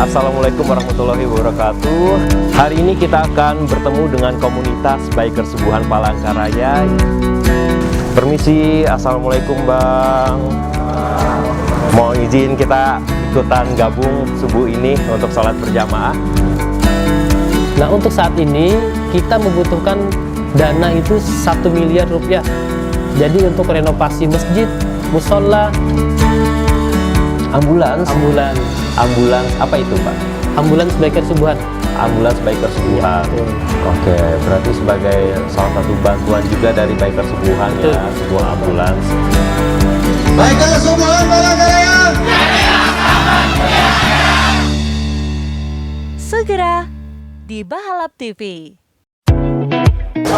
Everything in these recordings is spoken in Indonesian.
Assalamualaikum warahmatullahi wabarakatuh. Hari ini kita akan bertemu dengan komunitas Biker Subuhan Palangkaraya. Permisi, Assalamualaikum Bang. Mau izin kita ikutan gabung subuh ini untuk sholat berjamaah. Nah, untuk saat ini kita membutuhkan dana itu 1 miliar rupiah. Jadi untuk renovasi masjid, musola, ambulans apa itu Pak? Ambulans Biker Subuhan. Ambulans Biker Subuhan. Oke, berarti sebagai salah satu bantuan juga dari Biker Subuhan ya, sebuah ambulans. Biker Subuhan Palangkaraya. Segera di Bahalap TV.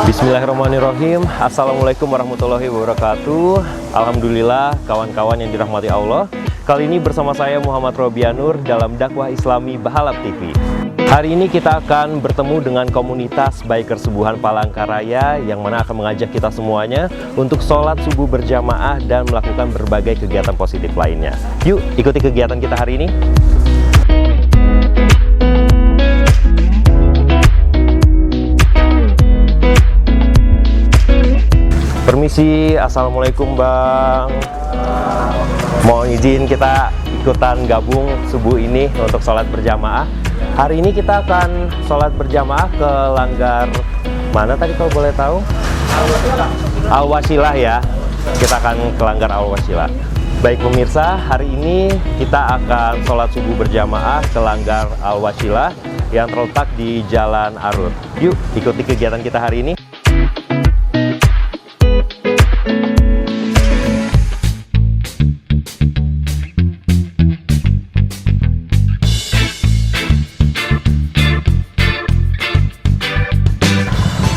Bismillahirrahmanirrahim. Assalamualaikum warahmatullahi wabarakatuh. Alhamdulillah kawan-kawan yang dirahmati Allah. Kali ini bersama saya Muhammad Robianur dalam dakwah Islami Bahalap TV. Hari ini kita akan bertemu dengan komunitas Biker Subuhan Palangkaraya yang mana akan mengajak kita semuanya untuk sholat subuh berjamaah dan melakukan berbagai kegiatan positif lainnya. Yuk ikuti kegiatan kita hari ini. Permisi, Assalamualaikum Bang. Mau izin kita ikutan gabung subuh ini untuk sholat berjamaah. Hari ini kita akan sholat berjamaah ke Langgar mana tadi kalau boleh tahu? Al-Wasilah ya. Kita akan ke Langgar Al-Wasilah. Baik pemirsa, hari ini kita akan sholat subuh berjamaah ke Langgar Al-Wasilah yang terletak di Jalan Arut. Yuk ikuti kegiatan kita hari ini.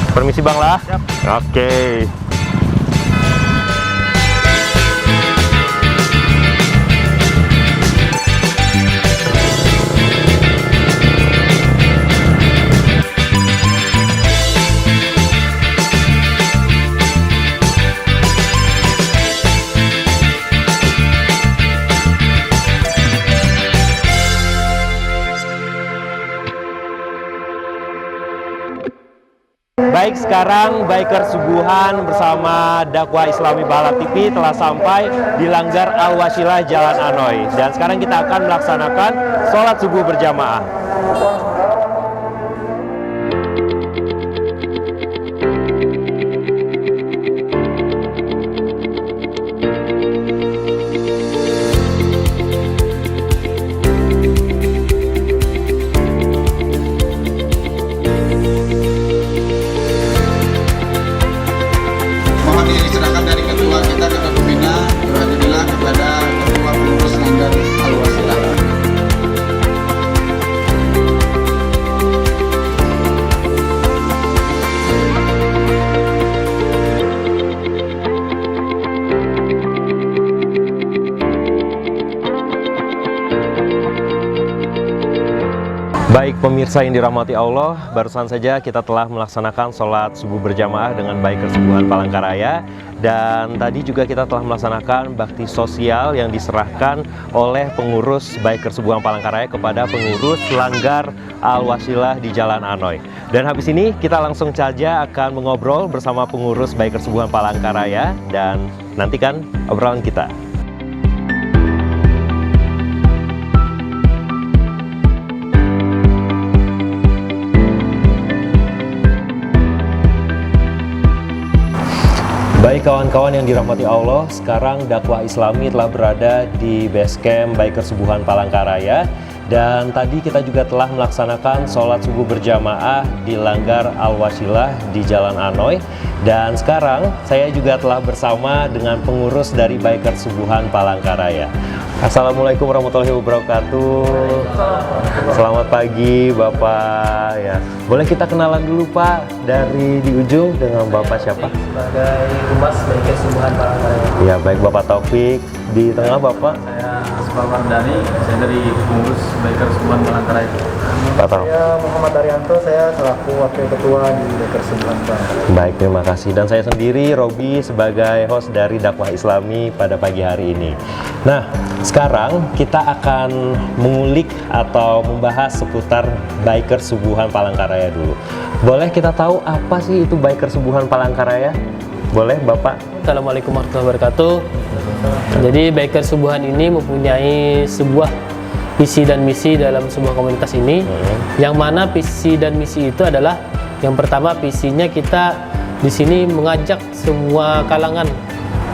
Permisi Bang lah. Siap. Oke. Baik, sekarang Biker Subuhan bersama dakwah Islami Bahalap TV telah sampai di Langgar Al-Wasilah Jalan Anoy. Dan sekarang kita akan melaksanakan sholat subuh berjamaah. Diserahkan dari ketua kita, ketua pembina, alhamdulillah kepada ketua pengurus Langgar Al-Wasilah. Baik pemirsa yang dirahmati Allah, barusan saja kita telah melaksanakan sholat subuh berjamaah dengan Biker Subuhan Palangkaraya. Dan tadi juga kita telah melaksanakan bakti sosial yang diserahkan oleh pengurus Biker Subuhan Palangkaraya kepada pengurus Langgar Al-Wasilah di Jalan Anoy. Dan habis ini kita langsung saja akan mengobrol bersama pengurus Biker Subuhan Palangkaraya. Dan nantikan obrolan kita. Baik kawan-kawan yang dirahmati Allah, sekarang dakwah Islami telah berada di base camp Biker Subuhan Palangkaraya. Dan tadi kita juga telah melaksanakan sholat subuh berjamaah di Langgar Al-Wasilah di Jalan Anoy. Dan sekarang saya juga telah bersama dengan pengurus dari Biker Subuhan Palangkaraya. Assalamualaikum warahmatullahi wabarakatuh. Selamat pagi Bapak. Ya, boleh kita kenalan dulu Pak, dari di ujung dengan Bapak siapa? Sebagai Humas Biker Subuhan Palangkaraya. Ya baik, Bapak Taufik. Di tengah Bapak? Saya Asfar Wardani, saya dari pengurus Bikers Subuhan Palangkaraya. Pak Tom. Saya Muhammad Arianto, saya selaku Wakil Ketua di Bikers Subuhan Palangkaraya. Baik, terima kasih. Dan saya sendiri, Robi, sebagai host dari Dakwah Islami pada pagi hari ini. Nah, sekarang kita akan mengulik atau membahas seputar Bikers Subuhan Palangkaraya dulu. Boleh kita tahu apa sih itu Bikers Subuhan Palangkaraya? Boleh, Bapak? Assalamualaikum warahmatullahi wabarakatuh. Jadi Bikers Subuhan ini mempunyai sebuah visi dan misi dalam sebuah komunitas ini, yang mana visi dan misi itu adalah yang pertama, visinya kita di sini mengajak semua kalangan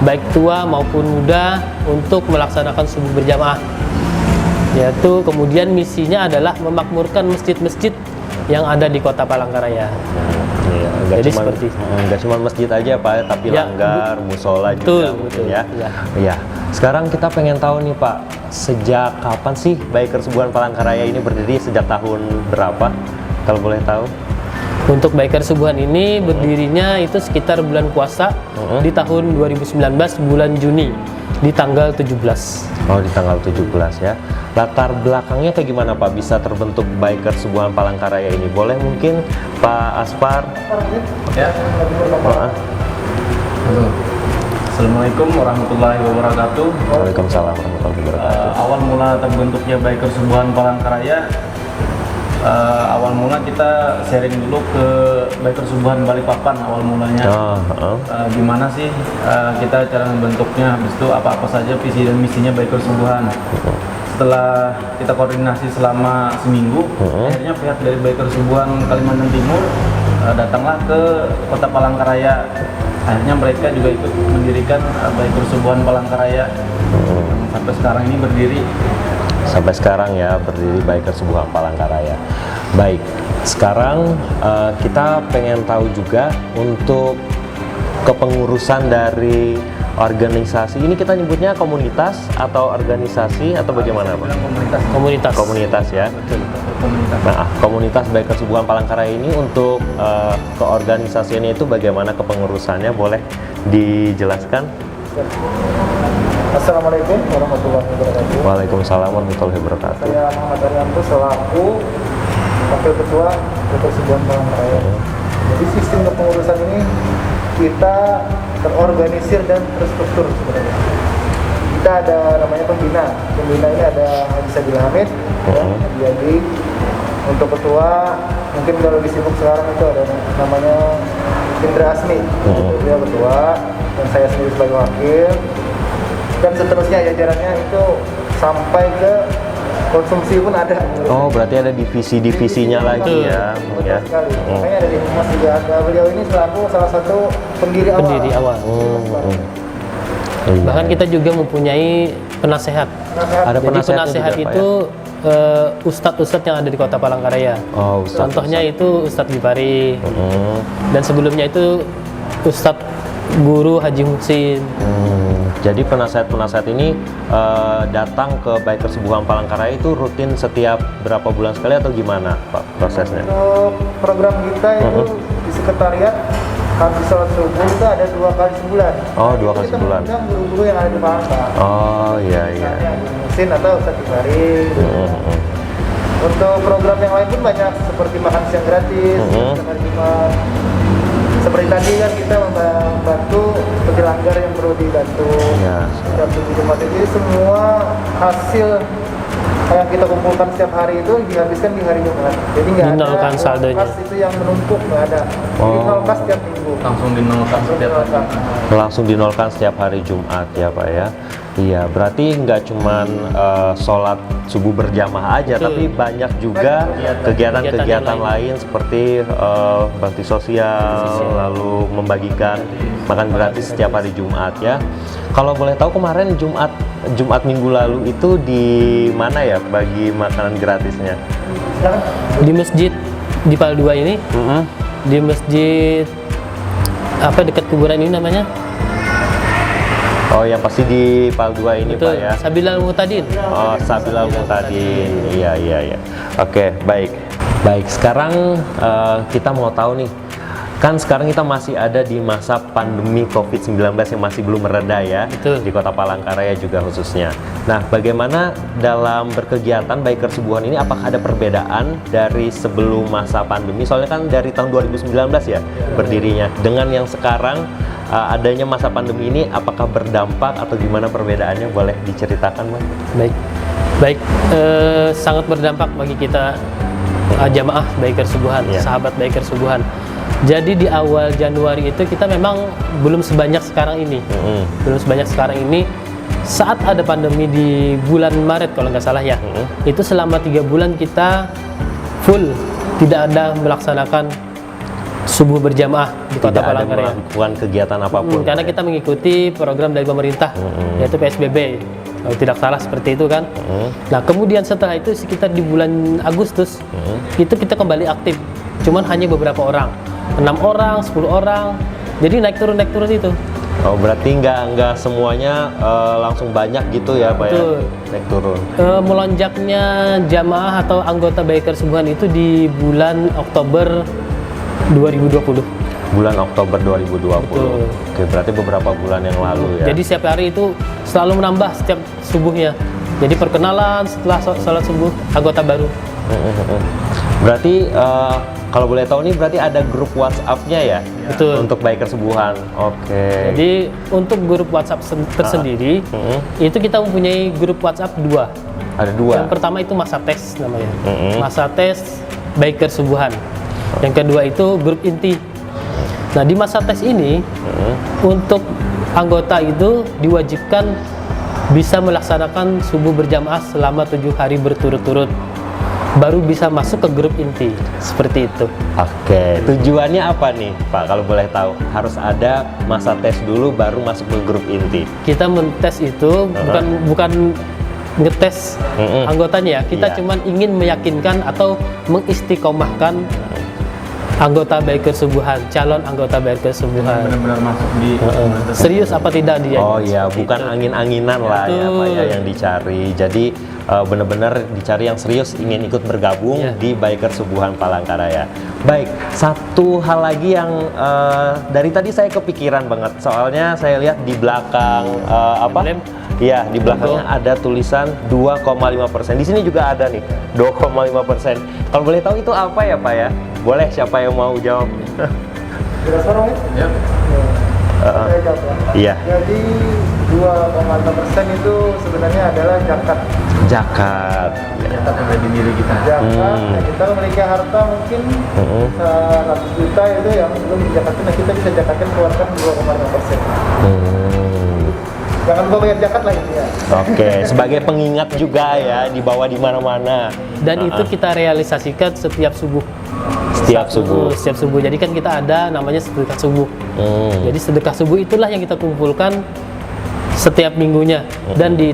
baik tua maupun muda untuk melaksanakan subuh berjamaah. Yaitu kemudian misinya adalah memakmurkan masjid-masjid yang ada di Kota Palangkaraya. Iya, nggak Jadi cuma, seperti nggak cuma masjid aja Pak, tapi Ya, langgar, musola betul, juga mungkin betul, ya. ya. Iya. Sekarang kita pengen tahu nih Pak, sejak kapan sih Bikers Subuhan Palangkaraya ini berdiri, sejak tahun berapa? Kalau boleh tahu? Untuk Bikers Subuhan ini berdirinya itu sekitar bulan puasa di tahun 2019 bulan Juni di tanggal 17. Oh, di tanggal 17 ya. Latar belakangnya kayak gimana Pak bisa terbentuk Bikers Subuhan Palangkaraya ini? Boleh mungkin Pak Asfar? Ya. Maaf. Assalamualaikum warahmatullahi wabarakatuh. Waalaikumsalam warahmatullahi wabarakatuh. Awal mula terbentuknya Bikers Subuhan Palangkaraya, awal mula kita sharing dulu ke Bikers Subuhan Balikpapan awal mulanya. Gimana sih kita cara membentuknya, habis itu apa-apa saja visi dan misinya Bikers Subuhan. Setelah kita koordinasi selama seminggu, akhirnya pihak dari Bikers Subuhan Kalimantan Timur datanglah ke Kota Palangkaraya. Akhirnya mereka juga ikut mendirikan Bikers Subuhan Palangkaraya. Sampai sekarang ini berdiri. Sampai sekarang ya berdiri Bikers Subuhan Palangkaraya. Baik, sekarang kita pengen tahu juga untuk kepengurusan dari organisasi ini, kita nyebutnya komunitas atau organisasi atau bagaimana Pak? Komunitas. Komunitas ya. Betul, komunitas. Nah, komunitas Bikers Subuhan Palangkaraya ini untuk keorganisasiannya itu bagaimana kepengurusannya, boleh dijelaskan? Assalamualaikum warahmatullahi wabarakatuh. Waalaikumsalam warahmatullahi wabarakatuh. Saya Muhammad Arianto selaku Wakil Ketua Bikers Subuhan Palangkaraya. Jadi sistem kepengurusan ini kita terorganisir dan terstruktur sebenarnya. Kita ada namanya pembina. Pembina ini ada Haji Sabil Hamid, jadi untuk ketua mungkin udah lebih sibuk sekarang, itu ada namanya Indra Asmi, dia ketua, dan saya sendiri sebagai wakil, dan seterusnya jajarannya itu sampai ke konsumsi pun ada. Oh, berarti ada divisi-divisinya lagi ya. Betul Ya. sekali. Makanya dari Humas juga ada, beliau ini selaku salah satu pendiri awal. Pendiri awal. Iya. Bahkan kita juga mempunyai penasehat. Ada Jadi penasehatnya penasehat juga, Pak, itu ustadz-ustadz yang ada di Kota Palangkaraya. Oh, Ustadz. Contohnya itu Ustadz Gipari, dan sebelumnya itu Ustadz Guru Haji Muhsin. Jadi penasehat-penasehat ini datang ke Bikers Subuhan Palangkaraya itu rutin setiap berapa bulan sekali atau gimana Pak prosesnya? Untuk program kita itu di sekretariat habis sholat subuh itu ada 2 kali sebulan. Oh, 2 kali Kita sebulan. mengundang guru-guru yang ada di Palangka. Oh, iya iya. Misalnya Haji Muhsin atau Ustadz Gipari. Untuk program yang lain pun banyak, seperti makan siang gratis, setiap hari Jumat. Seperti tadi kan kita membantu seperti langgar yang perlu dibantu. Ya. Setiap Jumat itu semua hasil yang kita kumpulkan setiap hari itu dihabiskan di hari Jumat. Jadi nggak ada Dinolkan saldonya. kas itu yang menumpuk, nggak ada. Jadi nol kas setiap minggu. Langsung dinolkan setiap hari. Langsung dinolkan setiap hari Jumat ya Pak ya. Iya, berarti nggak cuman sholat subuh berjamaah aja, tapi banyak juga kegiatan-kegiatan lain seperti bakti sosial, lalu membagikan makan gratis setiap hari Jumat ya. Kalau boleh tahu kemarin Jumat minggu lalu itu di mana ya bagi makanan gratisnya? Di masjid di Pal 2 ini, di masjid apa dekat kuburan ini namanya? Oh, yang pasti di Pal 2 ini Betul, Pak ya. Sabilal Muhtadin. Oh, Sabilal Muhtadin. Iya. Oke, baik. Baik, sekarang kita mau tahu nih, Kan sekarang kita masih ada di masa pandemi COVID-19 yang masih belum mereda ya. Betul. Di Kota Palangkaraya juga khususnya. Nah, bagaimana dalam berkegiatan Bikers Subuhan ini, apakah ada perbedaan dari sebelum masa pandemi? Soalnya kan dari tahun 2019 ya berdirinya. Dengan yang sekarang adanya masa pandemi ini, apakah berdampak atau gimana perbedaannya? Boleh diceritakan, Bang? Baik, sangat berdampak bagi kita jamaah Bikers Subuhan, Iya. sahabat Bikers Subuhan. Jadi di awal Januari itu kita memang belum sebanyak sekarang ini. Belum sebanyak sekarang ini. Saat ada pandemi di bulan Maret kalau nggak salah ya, itu selama 3 bulan kita full tidak ada melaksanakan subuh berjamaah di Kota Tidak ada Palangkaraya. melakukan kegiatan apapun. Karena kita mengikuti program dari pemerintah, yaitu PSBB. Kalau tidak salah seperti itu kan. Nah, kemudian setelah itu sekitar di bulan Agustus, itu kita kembali aktif. Cuman hanya beberapa orang, 6 orang, 10 orang. Jadi naik turun itu. Oh, berarti nggak semuanya langsung banyak gitu ya, Pak ya? Betul. Naik turun. Melonjaknya jamaah atau anggota Bikers Subuhan itu di bulan Oktober 2020. Bulan Oktober 2020. Betul. Oke, berarti beberapa bulan yang lalu ya. Jadi setiap hari itu selalu menambah setiap subuhnya. Jadi perkenalan setelah sholat subuh anggota baru. Berarti kalau boleh tahu nih, berarti ada grup WhatsApp-nya ya? Betul. Untuk Bikers Subuhan. Oke. Jadi untuk grup WhatsApp tersendiri itu kita mempunyai grup WhatsApp 2. Ada 2. Yang pertama itu masa tes namanya. Masa tes Bikers Subuhan. Yang kedua itu grup inti. Nah, di masa tes ini untuk anggota itu diwajibkan bisa melaksanakan subuh berjamaah selama 7 hari berturut-turut. Baru bisa masuk ke grup inti. Seperti itu. Oke, tujuannya apa nih, Pak? Kalau boleh tahu, harus ada masa tes dulu baru masuk ke grup inti. Kita mentes itu bukan ngetes anggotanya ya. Kita Iya. cuman ingin meyakinkan atau mengistiqomahkan anggota Bikers Subuhan, calon anggota Bikers Subuhan. Benar-benar masuk di Serius apa tidak dia? Oh iya, bukan angin-anginan lah ya, Pak ya, yang dicari. Jadi benar-benar dicari yang serius ingin ikut bergabung Iya. di Bikers Subuhan Palangkaraya. Baik, satu hal lagi yang dari tadi saya kepikiran banget. Soalnya saya lihat di belakang apa? Emblem. Iya, di belakangnya ada tulisan 2,5%. Di sini juga ada nih, 2,5%. Kalau boleh tahu itu apa ya, Pak ya? Boleh, siapa yang mau jawab? Jelas orang ya? Ya. Saya jawab ya. Iya, Jadi 2,5% itu sebenarnya adalah zakat. zakat. Zakat yang ada di diri kita. Zakat, nah, kita memiliki harta mungkin 100 juta itu yang belum dizakatkan, nah kita bisa zakatkan keluarkan 2,5%. Jangan lupa bayar zakat lah ini ya. Oke, sebagai pengingat juga ya, dibawa di mana-mana. Dan itu kita realisasikan setiap subuh. Setiap subuh. Setiap subuh. Jadi kan kita ada namanya sedekah subuh. Jadi sedekah subuh itulah yang kita kumpulkan setiap minggunya dan di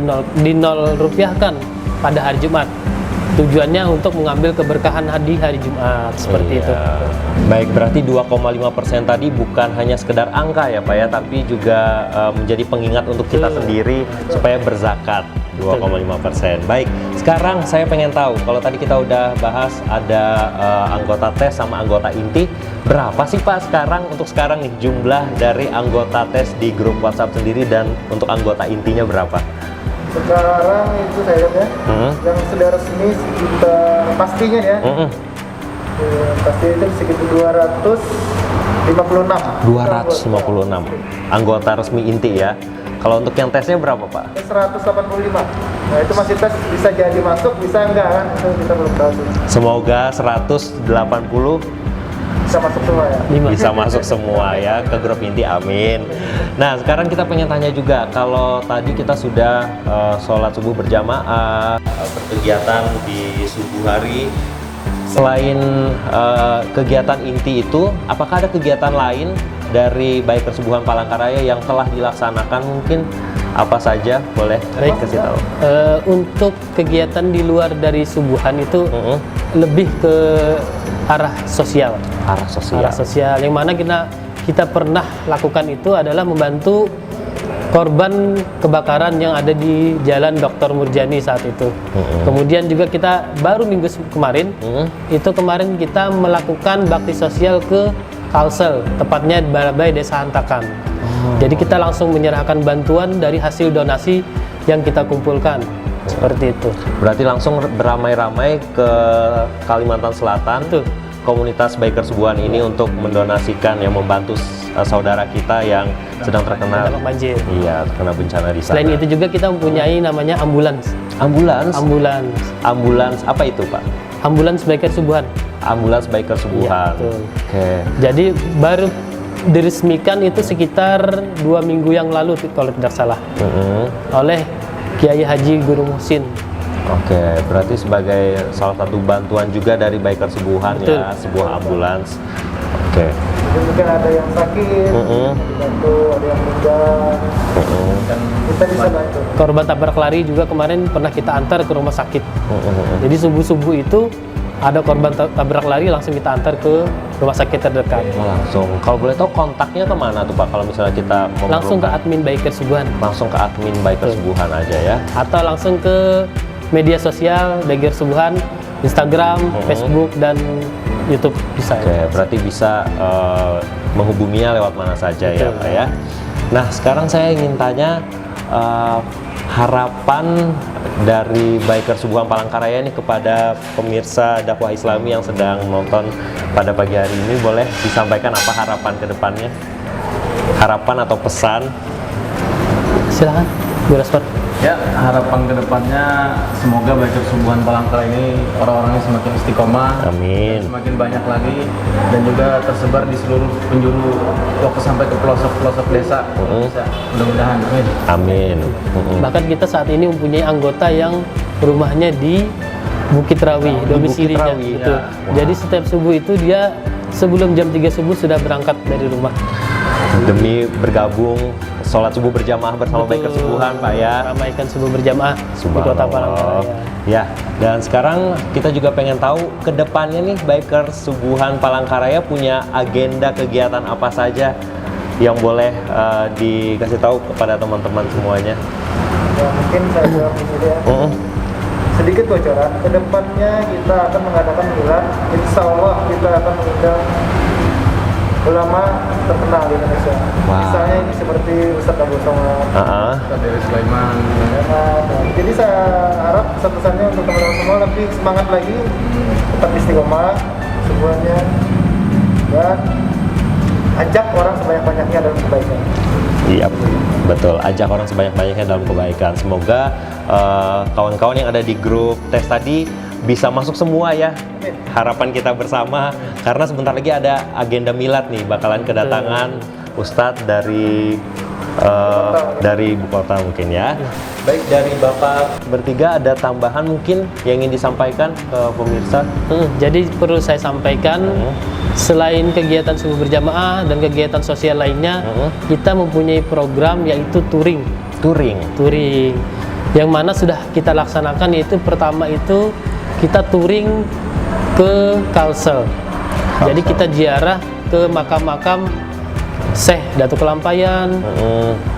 nol rupiahkan pada hari Jumat. Tujuannya untuk mengambil keberkahan di hari Jumat seperti itu. Baik, berarti 2,5% tadi bukan hanya sekedar angka ya, Pak ya, tapi juga menjadi pengingat untuk kita sendiri supaya berzakat. 2,5%. Baik, sekarang saya pengen tahu, kalau tadi kita udah bahas ada anggota tes sama anggota inti, berapa sih Pak sekarang, untuk sekarang nih, jumlah dari anggota tes di grup WhatsApp sendiri dan untuk anggota intinya berapa? Sekarang itu saya lihat ya, yang sudah resmi sekitar pastinya ya, pasti itu sekitar 256. 256 anggota resmi inti ya. Kalau untuk yang tesnya berapa Pak? 185. Nah itu masih tes, bisa jadi masuk, bisa enggak kan? Itu kita belum tahu sih. Semoga 180 Bisa masuk semua ya. bisa masuk semua ya ke grup inti, amin. Nah sekarang kita pengen tanya juga, kalau tadi kita sudah sholat subuh berjamaah, berkegiatan di subuh hari, selain kegiatan inti itu, apakah ada kegiatan lain dari Bikers Subuhan Palangkaraya yang telah dilaksanakan? Mungkin apa saja, boleh kasih tahu? Untuk kegiatan di luar dari subuhan itu lebih ke arah sosial. Arah sosial. Arah sosial yang mana kita pernah lakukan itu adalah membantu korban kebakaran yang ada di Jalan Dr. Murjani saat itu. Kemudian juga kita baru minggu kemarin itu kemarin kita melakukan bakti sosial ke Kalsel, tepatnya di Balai Desa Hantakan. Jadi kita langsung menyerahkan bantuan dari hasil donasi yang kita kumpulkan. Seperti itu. Berarti langsung beramai-ramai ke Kalimantan Selatan. Betul. Komunitas Bikers Subuhan ini untuk mendonasikan, yang membantu saudara kita yang sedang terkena Terdampak banjir. iya, terkena bencana di sana. Selain itu juga kita mempunyai namanya ambulans. Ambulans. Ambulans. Ambulans apa itu, Pak? Ambulans Bikers Subuhan. Ambulans Bikers Subuhan. Iya, betul. Oke. Jadi baru diresmikan itu sekitar 2 minggu yang lalu kalau tidak salah oleh Kiai Haji Guru Muhsin. Oke, berarti sebagai salah satu bantuan juga dari Bikers Subuhan Betul. ya, sebuah ambulans. Oke. Jadi mungkin ada yang sakit, dibantu, ada yang meninggal, Dan kita bisa bantu. Korban tabrak lari juga kemarin pernah kita antar ke rumah sakit. Jadi subuh-subuh itu ada korban tabrak lari, langsung kita antar ke rumah sakit terdekat. Oh, langsung. Kalau boleh tahu kontaknya kemana tuh Pak? Kalau misalnya kita Langsung ke memerlukan? admin Bikers Subuhan Langsung ke admin Bikers Betul. Subuhan aja ya. atau langsung ke media sosial Bikers Subuhan, Instagram, Facebook, dan YouTube bisa. Oke, berarti bisa menghubunginya lewat mana saja ya Betul. Pak ya. Nah, sekarang saya ingin tanya harapan dari Bikers Subuhan Palangkaraya ini kepada pemirsa dakwah Islami yang sedang menonton pada pagi hari ini, boleh disampaikan apa harapan ke depannya? Harapan atau pesan? Silakan, Bu Raspar. ya, harapan kedepannya semoga Bikers Subuhan Palangkaraya ini orang-orangnya semakin istiqomah, Amin. semakin banyak lagi, dan juga tersebar di seluruh penjuru fokus sampai ke pelosok-pelosok desa. Bisa, mudah-mudahan, amin. Amin. Bahkan kita saat ini mempunyai anggota yang rumahnya di Bukit Rawi, domisilinya. Bukit Rawi, Betul. ya. Wah. Jadi setiap subuh itu dia sebelum jam 3 subuh sudah berangkat dari rumah. Demi bergabung sholat subuh berjamaah bersama Betul. Bikers Subuhan Pak ya. Ramaikan subuh berjamaah di Kota Palangkaraya. Ya, dan sekarang kita juga pengen tahu ke depannya nih Bikers Subuhan Palangkaraya punya agenda kegiatan apa saja yang boleh dikasih tahu kepada teman-teman semuanya. Ya, mungkin saya jawab di sini ya. Sedikit bocoran, kedepannya kita akan mengadakan bulan, insya Allah kita akan mengundang ulama terkenal di Indonesia. Wah. Misalnya ini seperti Ustadz Abu Somad. Ustaz Dewi Sulaiman. Jadi saya harap pesan-pesannya untuk teman-teman semua lebih semangat lagi, tetap istiqomah semuanya, dan ajak orang sebanyak-banyaknya dalam kebaikan. Iya, betul. Ajak orang sebanyak-banyaknya dalam kebaikan. Semoga kawan-kawan yang ada di grup tes tadi bisa masuk semua ya. Harapan kita bersama, karena sebentar lagi ada agenda milad nih, bakalan kedatangan Ustadz dari ibu kota mungkin ya. Baik, dari Bapak bertiga ada tambahan mungkin yang ingin disampaikan ke pemirsa? Jadi perlu saya sampaikan, selain kegiatan subuh berjamaah dan kegiatan sosial lainnya, kita mempunyai program yaitu touring. Touring, yang mana sudah kita laksanakan, yaitu pertama itu kita touring ke Kalsel. Jadi kita ziarah ke makam-makam Syekh Datuk Kelampayan,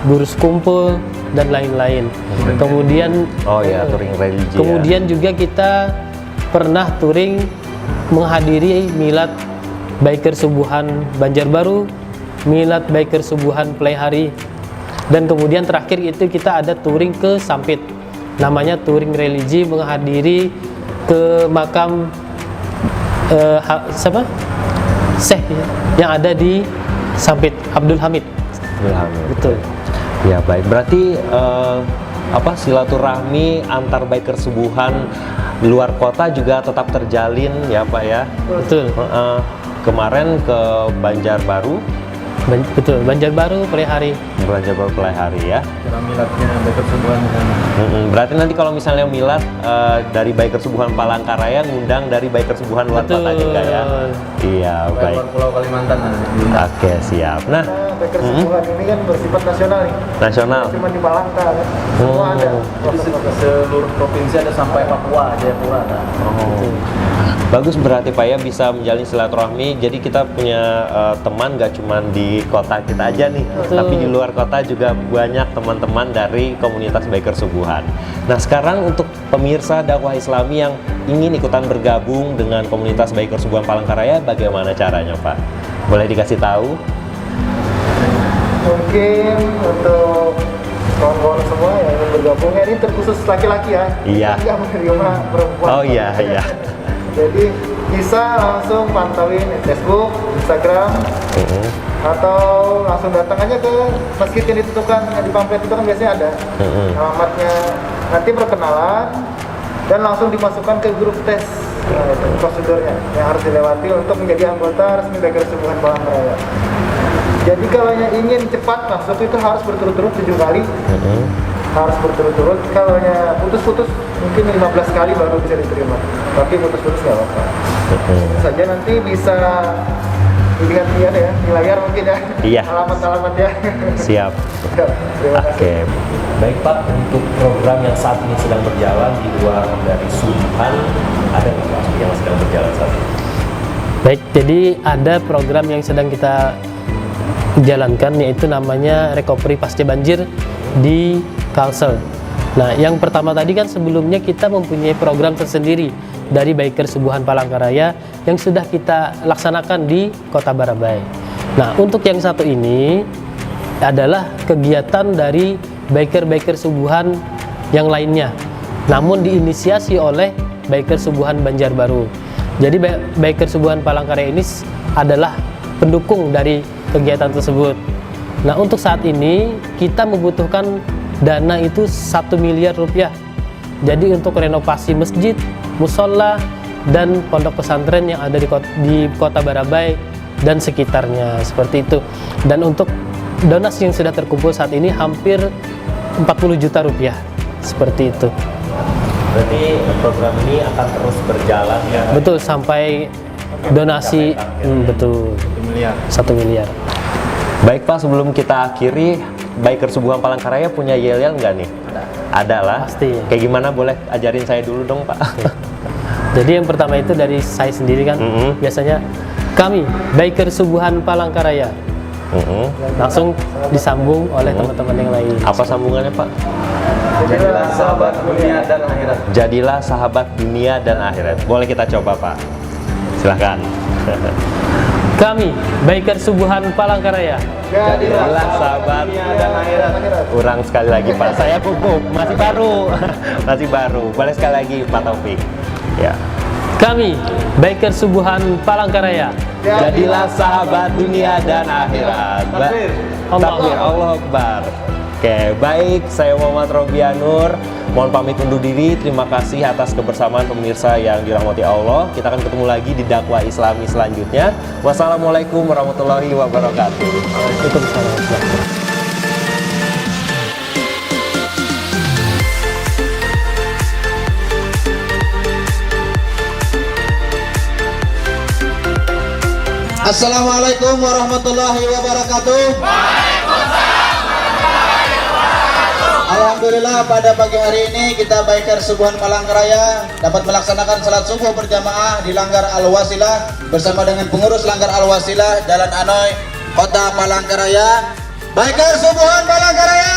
Guru Sekumpul, dan lain-lain. Kemudian touring religi. kemudian juga kita pernah touring menghadiri milad Bikers Subuhan Banjarbaru, milad Bikers Subuhan Pelaihari, dan kemudian terakhir itu kita ada touring ke Sampit. Namanya touring religi, menghadiri ke makam Syekh yang ada di Sampit, Abdul Hamid. Betul. Ya baik, berarti silaturahmi antar Bikers Subuhan luar kota juga tetap terjalin ya Pak ya. Betul. Kemarin ke Banjarbaru, Betul, Banjarbaru Pelaihari. Banjarbaru Pelaihari ya. Kira miladnya Bikers Subuhan di sana. Berarti nanti kalau misalnya milad dari Bikers Subuhan Palangkaraya ngundang dari Bikers Subuhan luar kota juga ya. Iya, baik. Luar Pulau Kalimantan nanti. Oke, siap. Nah, Bikers Subuhan ini kan bersifat nasional nih. nasional. Cuma di Palangka kan. Semua ada. Jadi seluruh provinsi ada sampai Papua, Jayapura ada. Bagus, berarti Pak ya bisa menjalin silaturahmi. Jadi kita punya teman gak cuma di kota kita aja nih, tapi di luar kota juga banyak teman-teman dari komunitas Bikers Subuhan. Nah, sekarang untuk pemirsa dakwah Islami yang ingin ikutan bergabung dengan komunitas Bikers Subuhan Palangkaraya, bagaimana caranya Pak? Boleh dikasih tahu? Mungkin untuk kawan-kawan semua yang ingin bergabung, ini terkhusus laki-laki ya. Iya. Tidak menerima perempuan. Oh iya, iya. Jadi bisa langsung pantauin Facebook, Instagram, atau langsung datang aja ke masjid yang ditentukan, yang di pamflet itu kan biasanya ada alamatnya. Nanti perkenalan dan langsung dimasukkan ke grup tes. Nah, itu prosedurnya yang harus dilewati untuk menjadi anggota resmi Biker Subuhan Palangkaraya. Jadi kalau yang ingin cepat masuk itu harus berturut-turut 7 kali. Harus berturut-turut. Kalau yang putus-putus mungkin 15 kali baru bisa diterima. Tapi putus-putus nggak apa-apa. Saja nanti bisa dilihat ya di layar mungkin ya. Iya. Alamat-alamat ya. Siap. Terima kasih. Oke. Baik Pak, untuk program yang saat ini sedang berjalan di luar dari Subuhan, ada nggak Pak yang sedang berjalan saat ini? Baik, jadi ada program yang sedang kita jalankan, yaitu namanya Recovery Pasca Banjir di Kalsel. Nah, yang pertama tadi kan sebelumnya kita mempunyai program tersendiri dari Biker Subuhan Palangkaraya yang sudah kita laksanakan di Kota Barabai. Nah, untuk yang satu ini adalah kegiatan dari Biker Subuhan yang lainnya, namun diinisiasi oleh Biker Subuhan Banjarbaru. Jadi Biker Subuhan Palangkaraya ini adalah pendukung dari kegiatan tersebut. Nah, untuk saat ini kita membutuhkan dana itu 1 miliar rupiah. Jadi untuk renovasi masjid, musola, dan pondok pesantren yang ada di Kota Barabai dan sekitarnya, seperti itu. Dan untuk donasi yang sudah terkumpul saat ini hampir 40 juta rupiah, seperti itu. Berarti program ini akan terus berjalan ya? Betul, sampai donasi, betul, 1 miliar. Baik Pak, sebelum kita akhiri, Biker Subuhan Palangkaraya punya yel-yel nggak nih? Ada lah. Pasti. Kayak gimana, boleh ajarin saya dulu dong Pak? Jadi yang pertama itu dari saya sendiri kan, biasanya kami Biker Subuhan Palangkaraya. Langsung disambung oleh teman-teman yang lain. Apa sambungannya Pak? Jadilah sahabat dunia dan akhirat. Jadilah sahabat dunia dan akhirat. Boleh kita coba Pak? Silahkan. Kami Biker Subuhan Palangkaraya. Jadilah sahabat dunia dan akhirat. Urang sekali lagi Pak. Saya pupuk, masih baru. Masih baru. Boleh sekali lagi Pak Taufik. Ya. Kami Biker Subuhan Palangkaraya. Jadilah sahabat dunia dan akhirat. Takbir, Allah Akbar. Oke, baik. Saya Muhammad Robianur. Mohon pamit undur diri. Terima kasih atas kebersamaan pemirsa yang dirahmati Allah. Kita akan ketemu lagi di dakwah Islami selanjutnya. Wassalamualaikum warahmatullahi wabarakatuh. Waalaikumsalam. Assalamualaikum warahmatullahi wabarakatuh. Alhamdulillah pada pagi hari ini kita Biker Subuhan Palangkaraya dapat melaksanakan salat subuh berjamaah di Langgar Al-Wasilah bersama dengan pengurus Langgar Al-Wasilah Jalan Anoy, Kota Palangkaraya. Biker Subuhan Palangkaraya.